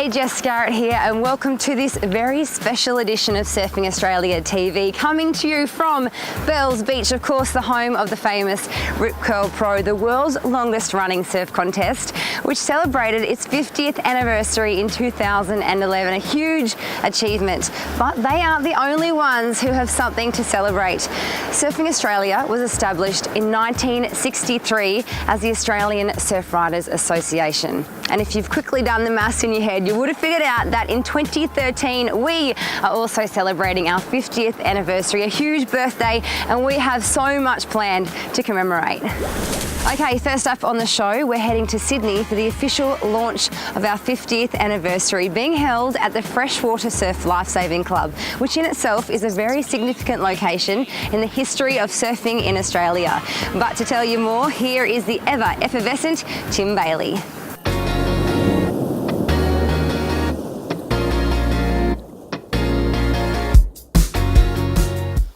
G'day, Jess Skarratt here, and welcome to this very special edition of Surfing Australia TV, coming to you from Bells Beach, of course, the home of the famous Rip Curl Pro, the world's longest running surf contest, which celebrated its 50th anniversary in 2011, a huge achievement. But they aren't the only ones who have something to celebrate. Surfing Australia was established in 1963 as the Australian Surf Riders Association. And if you've quickly done the maths in your head, you would have figured out that in 2013, we are also celebrating our 50th anniversary, a huge birthday, and we have so much planned to commemorate. Okay, first up on the show, we're heading to Sydney for the official launch of our 50th anniversary, being held at the Freshwater Surf Lifesaving Club, which in itself is a very significant location in the history of surfing in Australia. But to tell you more, here is the ever effervescent Tim Bailey.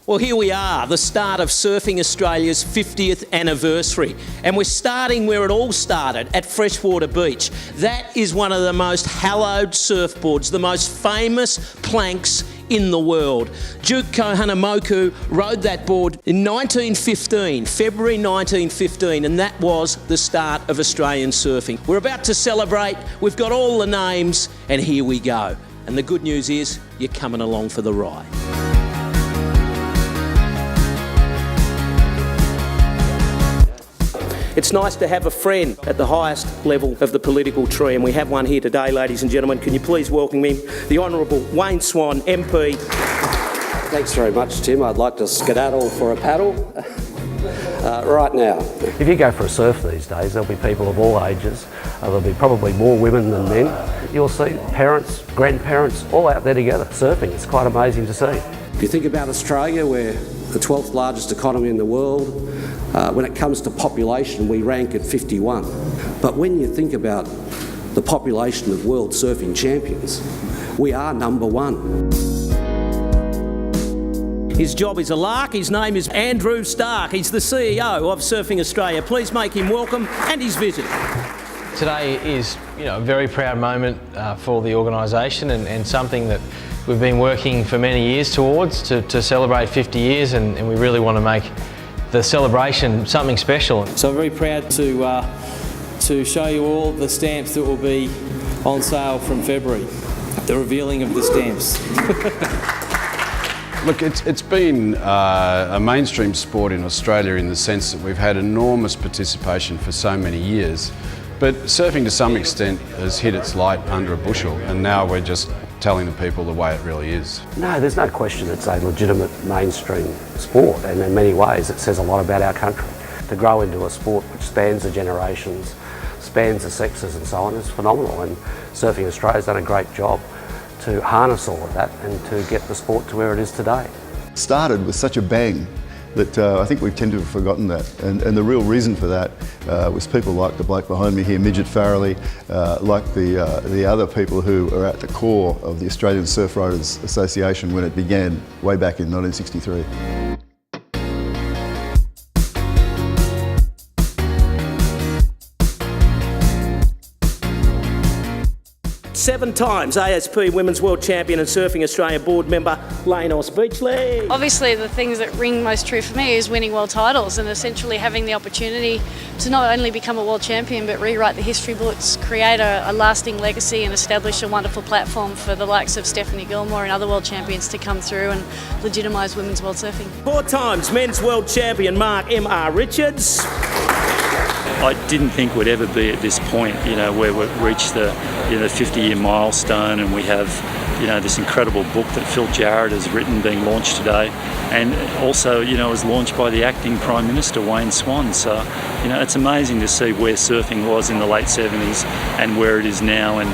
Well, here we are, the start of Surfing Australia's 50th anniversary. And we're starting where it all started, at Freshwater Beach. That is one of the most hallowed surfboards, the most famous planks in the world. Duke Kohanamoku rode that board in 1915, February 1915, and that was the start of Australian surfing. We're about to celebrate, we've got all the names, and here we go. And the good news is, you're coming along for the ride. It's nice to have a friend at the highest level of the political tree, and we have one here today, ladies and gentlemen. Can you please welcome him, the Honourable Wayne Swan, MP. Thanks very much, Tim. I'd like to skedaddle for a paddle right now. If you go for a surf these days, there'll be people of all ages. There'll be probably more women than men. You'll see parents, grandparents, all out there together surfing. It's quite amazing to see. If you think about Australia, we're the 12th largest economy in the world. When it comes to population, we rank at 51. But when you think about the population of world surfing champions, we are number one. His job is a lark. His name is Andrew Stark. He's the CEO of Surfing Australia. Please make him welcome and his visit. Today is, a very proud moment for the organisation and something that we've been working for many years towards to celebrate 50 years, and we really want to make the celebration something special. So I'm very proud to show you all the stamps that will be on sale from February, the revealing of the stamps. Look, it's been a mainstream sport in Australia in the sense that we've had enormous participation for so many years, but surfing to some extent has hit its light under a bushel, and now we're just telling the people the way it really is. No, there's no question it's a legitimate mainstream sport, and in many ways it says a lot about our country. To grow into a sport which spans the generations, spans the sexes and so on is phenomenal, and Surfing Australia's done a great job to harness all of that and to get the sport to where it is today. Started with such a bang that I think we tend to have forgotten that, and the real reason for that was people like the bloke behind me here, Midget Farrelly, like the other people who are at the core of the Australian Surf Riders Association when it began way back in 1963. 7 times ASP Women's World Champion and Surfing Australia board member, Lanos Beachley. Obviously the things that ring most true for me is winning world titles and essentially having the opportunity to not only become a world champion but rewrite the history books, create a lasting legacy and establish a wonderful platform for the likes of Stephanie Gilmore and other world champions to come through and legitimise women's world surfing. 4 times Men's World Champion Mark M.R. Richards. I didn't think we'd ever be at this point, where we've reached the 50-year milestone, and we have, this incredible book that Phil Jarrett has written being launched today, and also, it was launched by the acting Prime Minister, Wayne Swan. So, it's amazing to see where surfing was in the late 70s and where it is now, and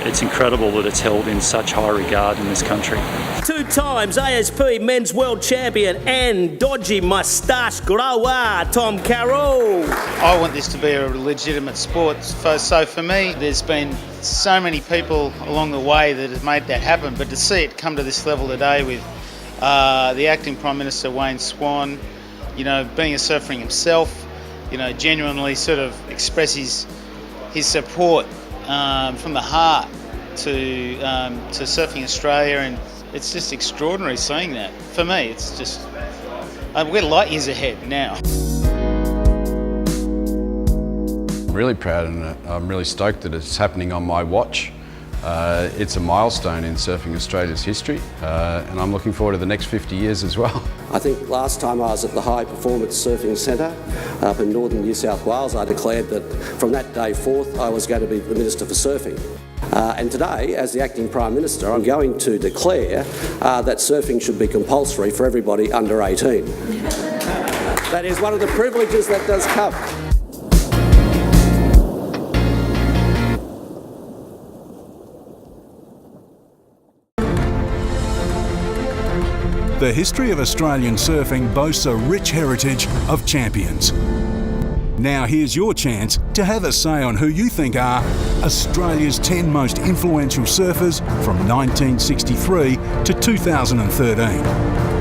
it's incredible that it's held in such high regard in this country. 2 times ASP Men's World Champion and dodgy moustache grower, Tom Carroll. I want this to be a legitimate sport. So for me, there's been so many people along the way that have made that happen, but to see it come to this level today with the acting Prime Minister Wayne Swan, being a surfer himself, genuinely sort of expresses his support from the heart to Surfing Australia, and it's just extraordinary seeing that. For me, it's just we're light years ahead now. I'm really proud and I'm really stoked that it's happening on my watch. It's a milestone in Surfing Australia's history, and I'm looking forward to the next 50 years as well. I think last time I was at the High Performance Surfing Centre up in northern New South Wales, I declared that from that day forth I was going to be the Minister for Surfing. And today, as the Acting Prime Minister, I'm going to declare that surfing should be compulsory for everybody under 18. That is one of the privileges that does come. The history of Australian surfing boasts a rich heritage of champions. Now here's your chance to have a say on who you think are Australia's 10 most influential surfers from 1963 to 2013.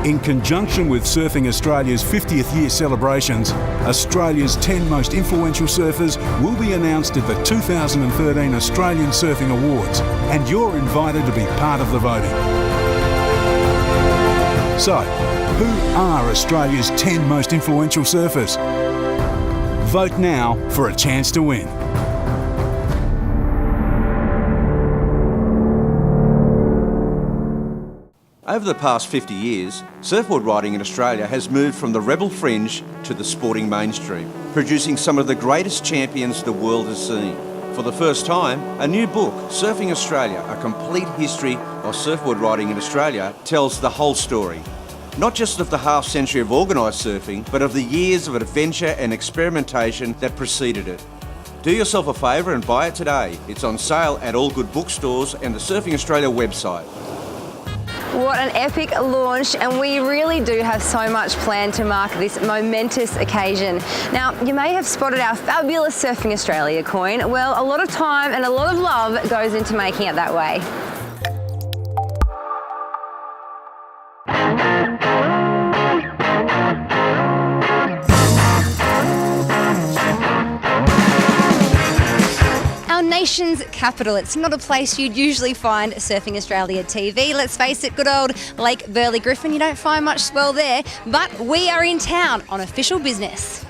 In conjunction with Surfing Australia's 50th year celebrations, Australia's 10 most influential surfers will be announced at the 2013 Australian Surfing Awards, and you're invited to be part of the voting. So, who are Australia's 10 most influential surfers? Vote now for a chance to win. Over the past 50 years, surfboard riding in Australia has moved from the rebel fringe to the sporting mainstream, producing some of the greatest champions the world has seen. For the first time, a new book, Surfing Australia, A Complete History of Surfboard Riding in Australia, tells the whole story. Not just of the half-century of organised surfing, but of the years of adventure and experimentation that preceded it. Do yourself a favour and buy it today. It's on sale at all good bookstores and the Surfing Australia website. What an epic launch, and we really do have so much planned to mark this momentous occasion. Now, you may have spotted our fabulous Surfing Australia coin. Well, a lot of time and a lot of love goes into making it that way. Nation's capital. It's not a place you'd usually find Surfing Australia TV. Let's face it, good old Lake Burley Griffin, you don't find much swell there, but we are in town on official business.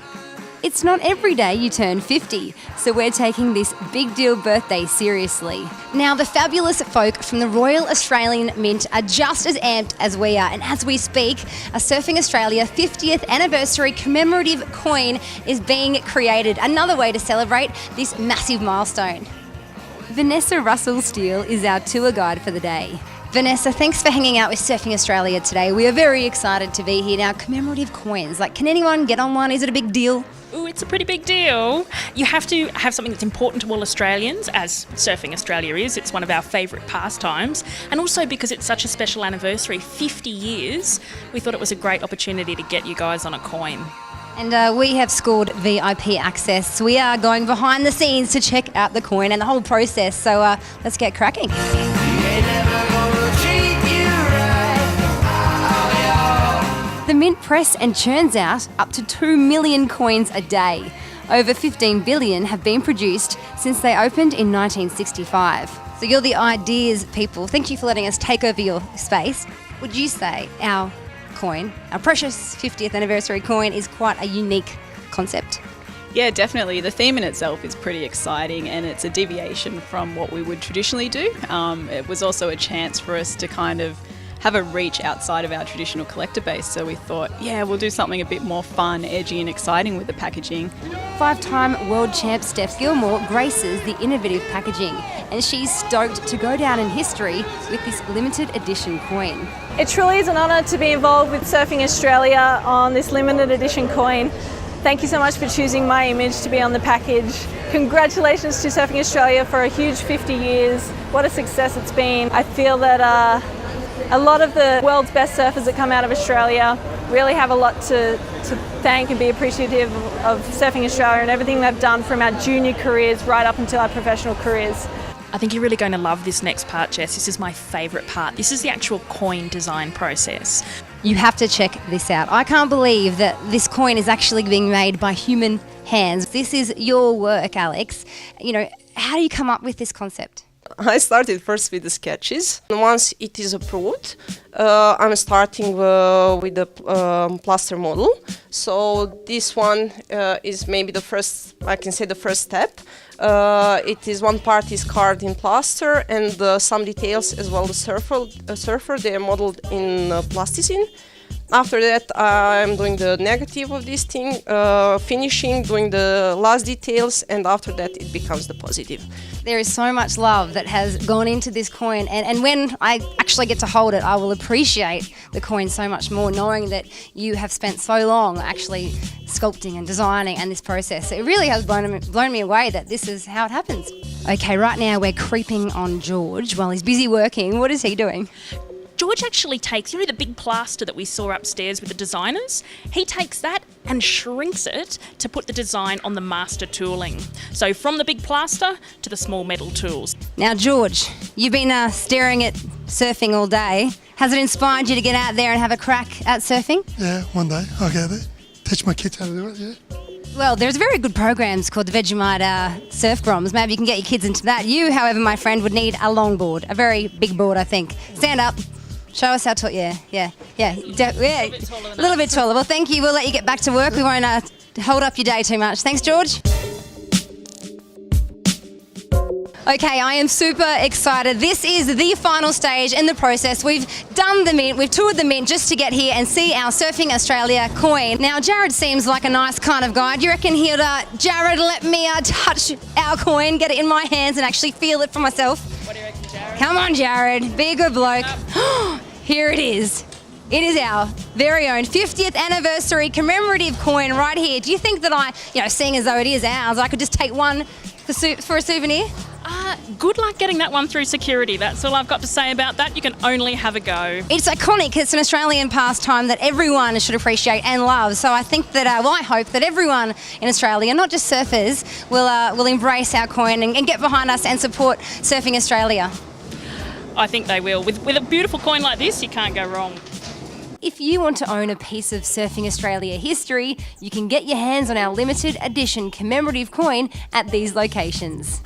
It's not every day you turn 50, so we're taking this big deal birthday seriously. Now, the fabulous folk from the Royal Australian Mint are just as amped as we are, and as we speak, a Surfing Australia 50th anniversary commemorative coin is being created, another way to celebrate this massive milestone. Vanessa Russell-Steele is our tour guide for the day. Vanessa, thanks for hanging out with Surfing Australia today. We are very excited to be here. Now, commemorative coins, like, can anyone get on one? Is it a big deal? Ooh, it's a pretty big deal. You have to have something that's important to all Australians, as Surfing Australia is. It's one of our favourite pastimes. And also because it's such a special anniversary, 50 years, we thought it was a great opportunity to get you guys on a coin. And we have scored VIP access. We are going behind the scenes to check out the coin and the whole process. So let's get cracking. The Mint press and churns out up to 2 million coins a day. Over 15 billion have been produced since they opened in 1965. So you're the ideas people. Thank you for letting us take over your space. Would you say our coin, our precious 50th anniversary coin, is quite a unique concept? Yeah, definitely. The theme in itself is pretty exciting, and it's a deviation from what we would traditionally do. It was also a chance for us to kind of have a reach outside of our traditional collector base. So we thought, yeah, we'll do something a bit more fun, edgy and exciting with the packaging. 5-time world champ Steph Gilmore graces the innovative packaging, and she's stoked to go down in history with this limited edition coin. It truly is an honour to be involved with Surfing Australia on this limited edition coin. Thank you so much for choosing my image to be on the package. Congratulations to Surfing Australia for a huge 50 years. What a success it's been. I feel that a lot of the world's best surfers that come out of Australia really have a lot to thank and be appreciative of Surfing Australia and everything they've done from our junior careers right up until our professional careers. I think you're really going to love this next part, Jess. This is my favourite part. This is the actual coin design process. You have to check this out. I can't believe that this coin is actually being made by human hands. This is your work, Alex. You know, how do you come up with this concept? I started first with the sketches. Once it is approved, I'm starting with the plaster model. So this one is maybe the first, I can say the first step. It is one part is carved in plaster and some details as well. The surfer they are modeled in plasticine. After that, I'm doing the negative of this thing, finishing, doing the last details, and after that it becomes the positive. There is so much love that has gone into this coin, and when I actually get to hold it, I will appreciate the coin so much more, knowing that you have spent so long actually sculpting and designing and this process. It really has blown me away that this is how it happens. Okay, right now we're creeping on George while he's busy working. What is he doing? George actually takes, you know, the big plaster that we saw upstairs with the designers? He takes that and shrinks it to put the design on the master tooling. So from the big plaster to the small metal tools. Now, George, you've been staring at surfing all day. Has it inspired you to get out there and have a crack at surfing? Yeah, one day I'll go there, teach my kids how to do it, yeah. Well, there's very good programs called the Vegemite Surf Groms. Maybe you can get your kids into that. You, however, my friend, would need a long board, a very big board, I think. Stand up. Show us how tall. Yeah. A little bit taller. Well, thank you. We'll let you get back to work. We won't hold up your day too much. Thanks, George. Okay, I am super excited. This is the final stage in the process. We've done the mint, we've toured the mint just to get here and see our Surfing Australia coin. Now, Jared seems like a nice kind of guy. Do you reckon he'll, Jared, let me touch our coin, get it in my hands and actually feel it for myself? What do you reckon, Jared? Come on, Jared, be a good bloke. Here it is. It is our very own 50th anniversary commemorative coin right here. Do you think that seeing as though it is ours, I could just take one for a souvenir? Good luck getting that one through security. That's all I've got to say about that. You can only have a go. It's iconic. It's an Australian pastime that everyone should appreciate and love. So I think that, I hope that everyone in Australia, not just surfers, will embrace our coin and get behind us and support Surfing Australia. I think they will. With a beautiful coin like this, you can't go wrong. If you want to own a piece of Surfing Australia history, you can get your hands on our limited edition commemorative coin at these locations.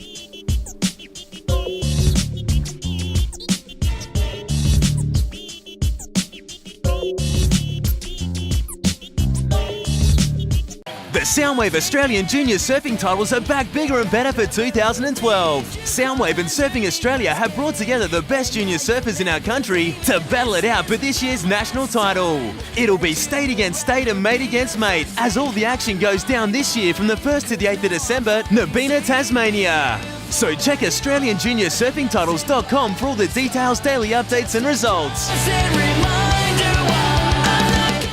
The Soundwave Australian Junior Surfing titles are back bigger and better for 2012. Soundwave and Surfing Australia have brought together the best junior surfers in our country to battle it out for this year's national title. It'll be state against state and mate against mate, as all the action goes down this year from the 1st to the 8th of December, Nabina, Tasmania. So check AustralianJuniorSurfingTitles.com for all the details, daily updates and results.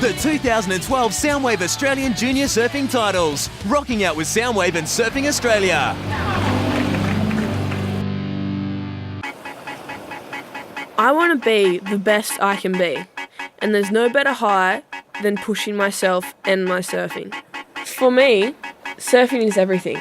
The 2012 Soundwave Australian Junior Surfing titles. Rocking out with Soundwave and Surfing Australia. I want to be the best I can be, and there's no better high than pushing myself and my surfing. For me, surfing is everything.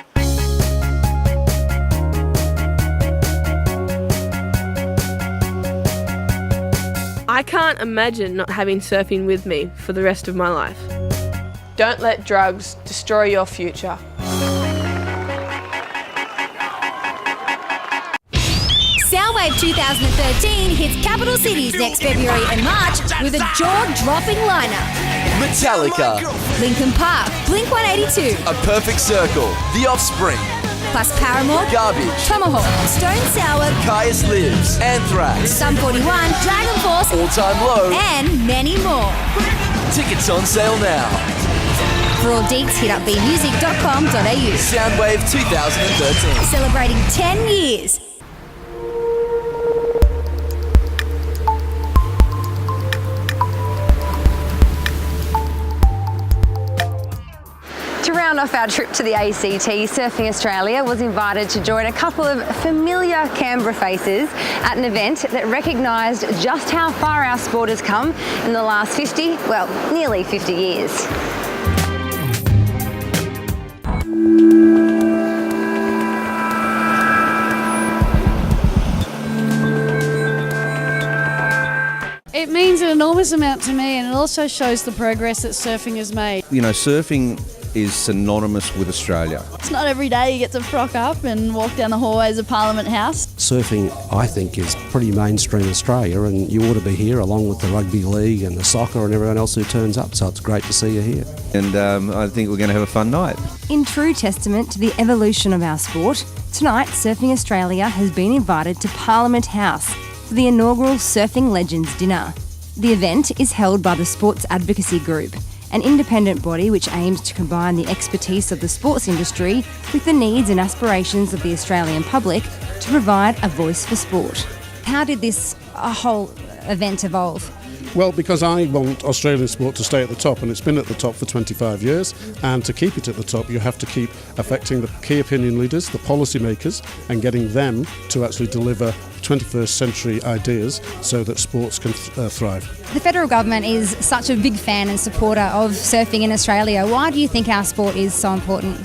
I can't imagine not having surfing with me for the rest of my life. Don't let drugs destroy your future. Soundwave 2013 hits capital cities next February and March with a jaw-dropping lineup. Metallica, Linkin Park, Blink-182, A Perfect Circle, The Offspring, plus Paramore, Garbage, Tomahawk, Stone Sour, Caius Lives, Anthrax, Sum 41, Dragon Force, All Time Low, and many more. Tickets on sale now. For all deets, hit up bmusic.com.au. Soundwave 2013. Celebrating 10 years. To round off our trip to the ACT, Surfing Australia was invited to join a couple of familiar Canberra faces at an event that recognised just how far our sport has come in the last nearly 50 years. It means an enormous amount to me, and it also shows the progress that surfing has made. You know, surfing is synonymous with Australia. It's not every day you get to frock up and walk down the hallways of Parliament House. Surfing, I think, is pretty mainstream Australia, and you ought to be here along with the rugby league and the soccer and everyone else who turns up, so it's great to see you here. And I think we're going to have a fun night. In true testament to the evolution of our sport, tonight Surfing Australia has been invited to Parliament House for the inaugural Surfing Legends Dinner. The event is held by the Sports Advocacy Group, an independent body which aims to combine the expertise of the sports industry with the needs and aspirations of the Australian public to provide a voice for sport. How did this whole event evolve? Well, because I want Australian sport to stay at the top, and it's been at the top for 25 years, and to keep it at the top you have to keep affecting the key opinion leaders, the policy makers, and getting them to actually deliver 21st century ideas so that sports can thrive. The federal government is such a big fan and supporter of surfing in Australia. Why do you think our sport is so important?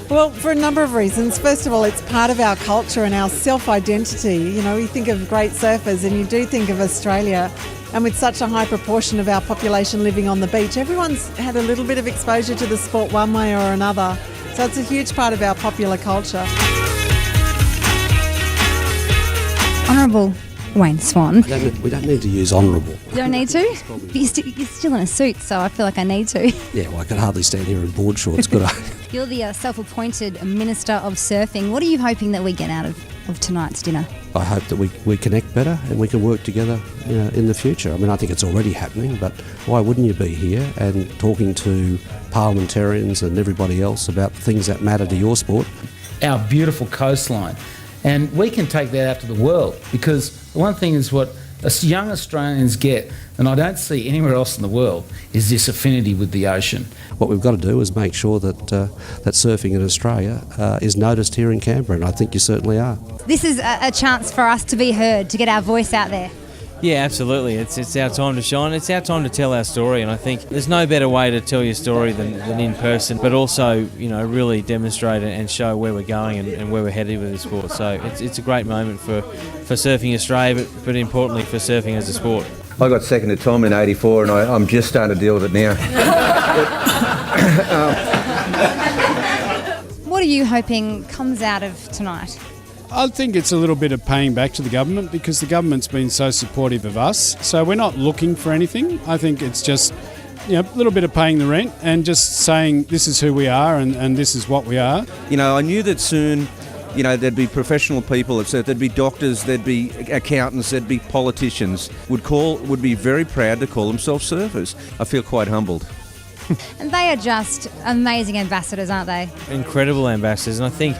Well, for a number of reasons. First of all, it's part of our culture and our self-identity. You know, you think of great surfers and you do think of Australia, and with such a high proportion of our population living on the beach, everyone's had a little bit of exposure to the sport one way or another. So it's a huge part of our popular culture. Honourable Wayne Swan. We don't need to use honourable. You don't need to? But you're still in a suit, so I feel like I need to. Yeah, well, I could hardly stand here in board shorts, could I? You're the self-appointed Minister of Surfing. What are you hoping that we get out of tonight's dinner? I hope that we connect better and we can work together in the future. I mean, I think it's already happening, but why wouldn't you be here and talking to parliamentarians and everybody else about things that matter to your sport? Our beautiful coastline. And we can take that out to the world, because the one thing is what us young Australians get, and I don't see anywhere else in the world, is this affinity with the ocean. What we've got to do is make sure that that surfing in Australia is noticed here in Canberra, and I think you certainly are. This is a chance for us to be heard, to get our voice out there. Yeah, absolutely. It's our time to shine. It's our time to tell our story, and I think there's no better way to tell your story than in person, but also, you know, really demonstrate and show where we're going and where we're headed with the sport. So it's a great moment for Surfing Australia, but importantly for surfing as a sport. I got second to Tom in '84, and I'm just starting to deal with it now. What are you hoping comes out of tonight? I think it's a little bit of paying back to the government, because the government's been so supportive of us. So we're not looking for anything. I think it's just, you know, a little bit of paying the rent and just saying this is who we are and this is what we are. You know, I knew that soon, you know, there'd be professional people, there'd be doctors, there'd be accountants, there'd be politicians would be very proud to call themselves surfers. I feel quite humbled. And they are just amazing ambassadors, aren't they? Incredible ambassadors, and I think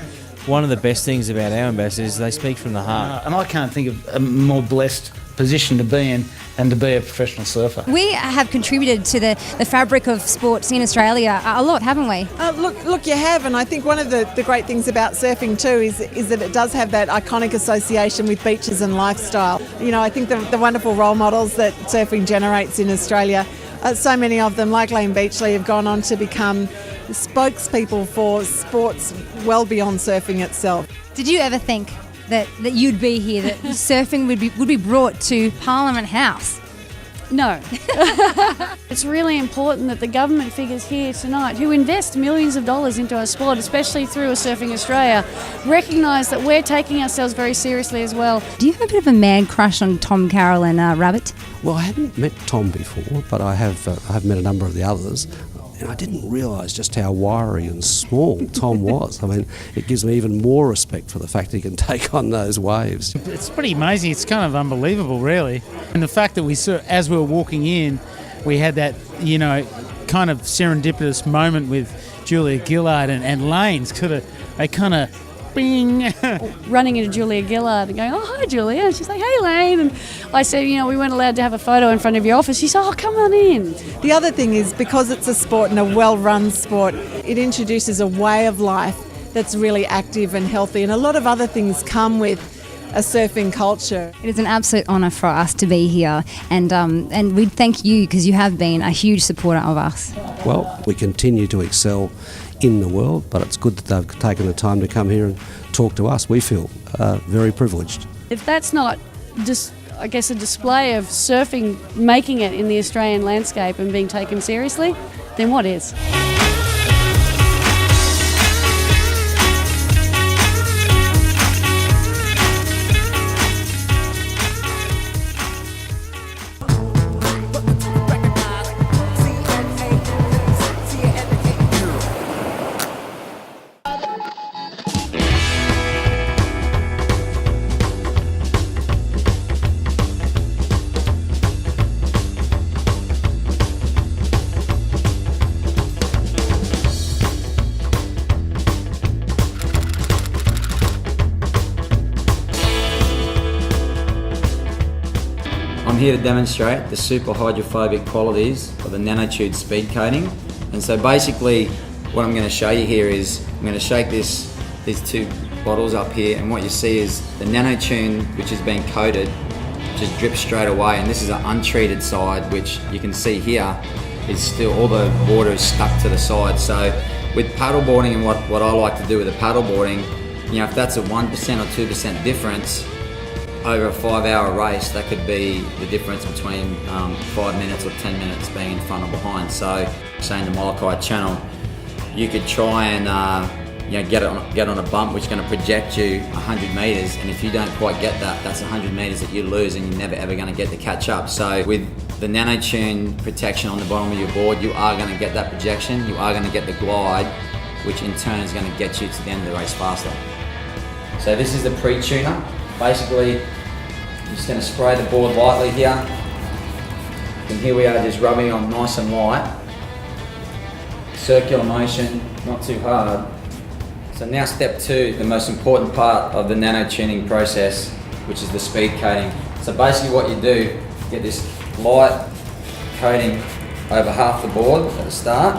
one of the best things about our ambassadors is they speak from the heart. And I can't think of a more blessed position to be in than to be a professional surfer. We have contributed to the fabric of sports in Australia a lot, haven't we? Look, you have, and I think one of the great things about surfing too is that it does have that iconic association with beaches and lifestyle. You know, I think the wonderful role models that surfing generates in Australia, so many of them, like Lane Beachley, have gone on to become spokespeople for sports well beyond surfing itself. Did you ever think that you'd be here, that surfing would be brought to Parliament House? No. It's really important that the government figures here tonight, who invest millions of dollars into our sport, especially through a Surfing Australia, recognise that we're taking ourselves very seriously as well. Do you have a bit of a man crush on Tom Carroll and Rabbit? Well, I hadn't met Tom before, but I have met a number of the others. And I didn't realise just how wiry and small Tom was. I mean, it gives me even more respect for the fact he can take on those waves. It's pretty amazing. It's kind of unbelievable, really. And the fact that as we were walking in, we had that, you know, kind of serendipitous moment with Julia Gillard and Lane's. They kind of bing. Running into Julia Gillard and going, "Oh, hi, Julia." And she's like, "Hey, Lane." And I said, "You know, we weren't allowed to have a photo in front of your office." She said, "Oh, come on in." The other thing is, because it's a sport and a well-run sport, it introduces a way of life that's really active and healthy, and a lot of other things come with a surfing culture. It is an absolute honour for us to be here, and we thank you, because you have been a huge supporter of us. Well, we continue to excel in the world, but it's good that they've taken the time to come here and talk to us. We feel very privileged. If that's not just I guess, a display of surfing making it in the Australian landscape and being taken seriously, then what is? I'm here to demonstrate the super hydrophobic qualities of the Nanotune speed coating. And so basically what I'm going to show you here is I'm going to shake these two bottles up here, and what you see is the Nanotune, which is being coated, just drips straight away. And this is an untreated side, which you can see here is still, all the water is stuck to the side. So with paddleboarding, and what I like to do with the paddleboarding, you know, if that's a 1% or 2% difference over a 5-hour race, that could be the difference between 5 minutes or 10 minutes being in front or behind. So, saying the Molokai Channel, you could try and you know, get on a bump which is going to project you 100 metres, and if you don't quite get that, that's 100 metres that you lose, and you're never ever going to get to catch up. So with the Nanotune protection on the bottom of your board, you are going to get that projection, you are going to get the glide, which in turn is going to get you to the end of the race faster. So this is the pre-tuner. Basically, I'm just going to spray the board lightly here. And here we are, just rubbing it on nice and light. Circular motion, not too hard. So now step 2, the most important part of the nano-tuning process, which is the speed coating. So basically what you do, get this light coating over half the board at the start,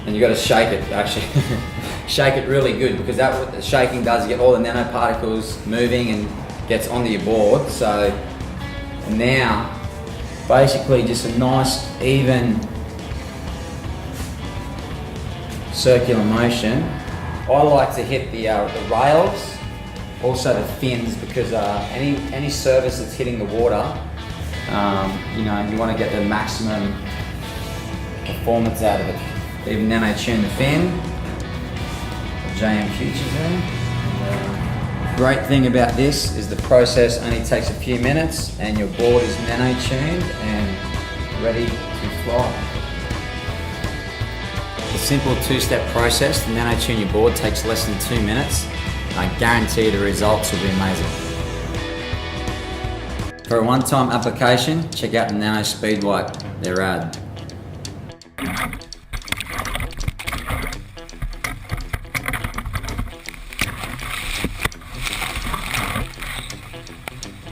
and you've got to shake it, actually. Shake it really good, because that's what the shaking does, you get all the nanoparticles moving and gets onto your board. So now, basically just a nice, even circular motion. I like to hit the rails, also the fins, because any surface that's hitting the water, you know, you want to get the maximum performance out of it. Even nano-tune the fin. JM Futures there. Great thing about this is the process only takes a few minutes, and your board is nano-tuned and ready to fly. The simple 2-step process to nano-tune your board takes less than 2 minutes. I guarantee the results will be amazing. For a one-time application, check out the Nano Speed Wipe. They're rad.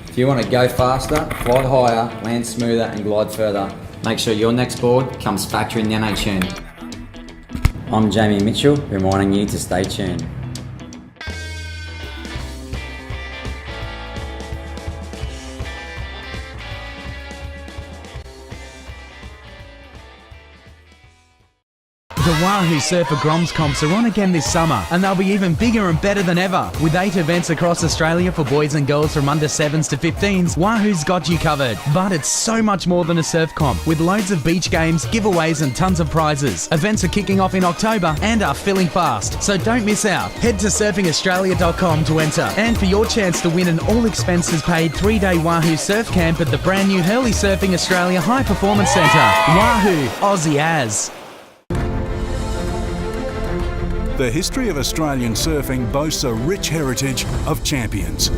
If you want to go faster, fly higher, land smoother and glide further, make sure your next board comes factory nano-tuned. I'm Jamie Mitchell, reminding you to stay tuned. The Wahoo Surfer Groms comps are on again this summer, and they'll be even bigger and better than ever. With 8 events across Australia for boys and girls from under 7s to 15s, Wahoo's got you covered. But it's so much more than a surf comp, with loads of beach games, giveaways and tons of prizes. Events are kicking off in October and are filling fast, so don't miss out. Head to surfingaustralia.com to enter, and for your chance to win an all-expenses-paid 3-day Wahoo surf camp at the brand new Hurley Surfing Australia High Performance Centre. Wahoo, Aussie as. The history of Australian surfing boasts a rich heritage of champions.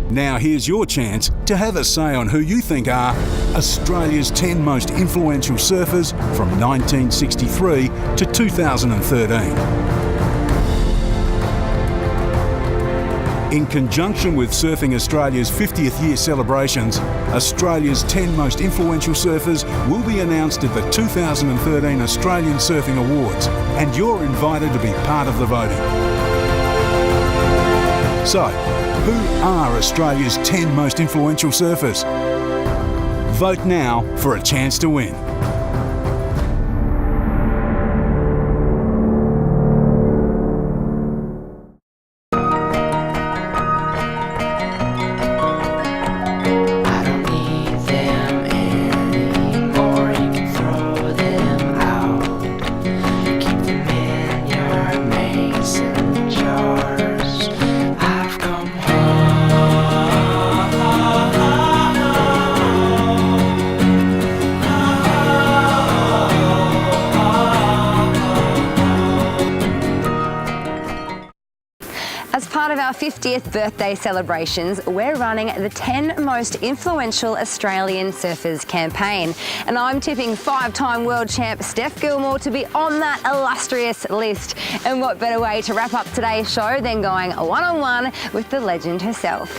Now here's your chance to have a say on who you think are Australia's 10 most influential surfers from 1963 to 2013. In conjunction with Surfing Australia's 50th year celebrations, Australia's 10 most influential surfers will be announced at the 2013 Australian Surfing Awards, and you're invited to be part of the voting. So, who are Australia's 10 most influential surfers? Vote now for a chance to win. 50th birthday celebrations, we're running the 10 most influential Australian surfers campaign. And I'm tipping 5-time world champ Steph Gilmore to be on that illustrious list. And what better way to wrap up today's show than going one-on-one with the legend herself.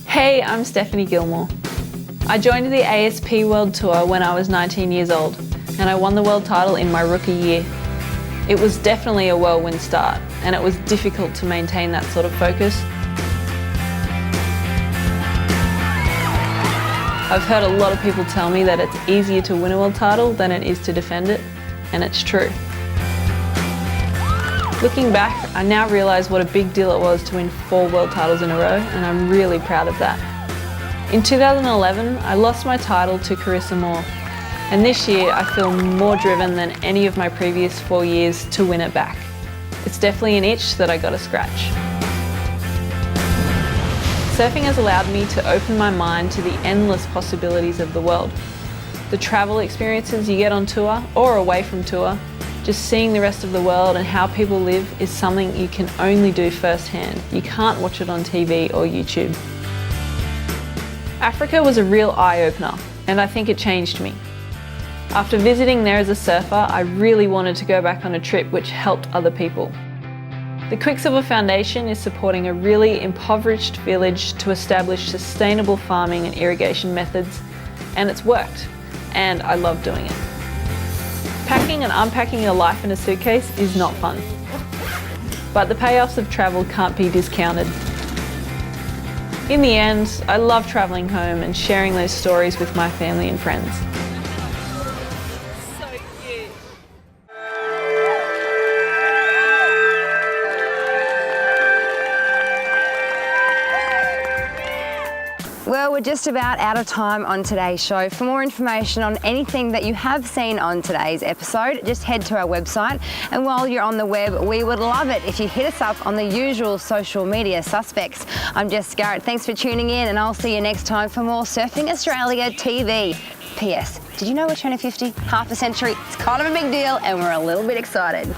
Hey, I'm Stephanie Gilmore. I joined the ASP World Tour when I was 19 years old, and I won the world title in my rookie year. It was definitely a whirlwind start, and it was difficult to maintain that sort of focus. I've heard a lot of people tell me that it's easier to win a world title than it is to defend it, and it's true. Looking back, I now realise what a big deal it was to win 4 world titles in a row, and I'm really proud of that. In 2011, I lost my title to Carissa Moore, and this year I feel more driven than any of my previous 4 years to win it back. It's definitely an itch that I got to scratch. Surfing has allowed me to open my mind to the endless possibilities of the world. The travel experiences you get on tour or away from tour, just seeing the rest of the world and how people live is something you can only do firsthand. You can't watch it on TV or YouTube. Africa was a real eye-opener, and I think it changed me. After visiting there as a surfer, I really wanted to go back on a trip which helped other people. The Quicksilver Foundation is supporting a really impoverished village to establish sustainable farming and irrigation methods, and it's worked, and I love doing it. Packing and unpacking your life in a suitcase is not fun, but the payoffs of travel can't be discounted. In the end, I love travelling home and sharing those stories with my family and friends. Well, we're just about out of time on today's show. For more information on anything that you have seen on today's episode, just head to our website. And while you're on the web, we would love it if you hit us up on the usual social media suspects. I'm Jess Skarratt. Thanks for tuning in, and I'll see you next time for more Surfing Australia TV. P.S. Did you know we're turning 50? Half a century. It's kind of a big deal, and we're a little bit excited.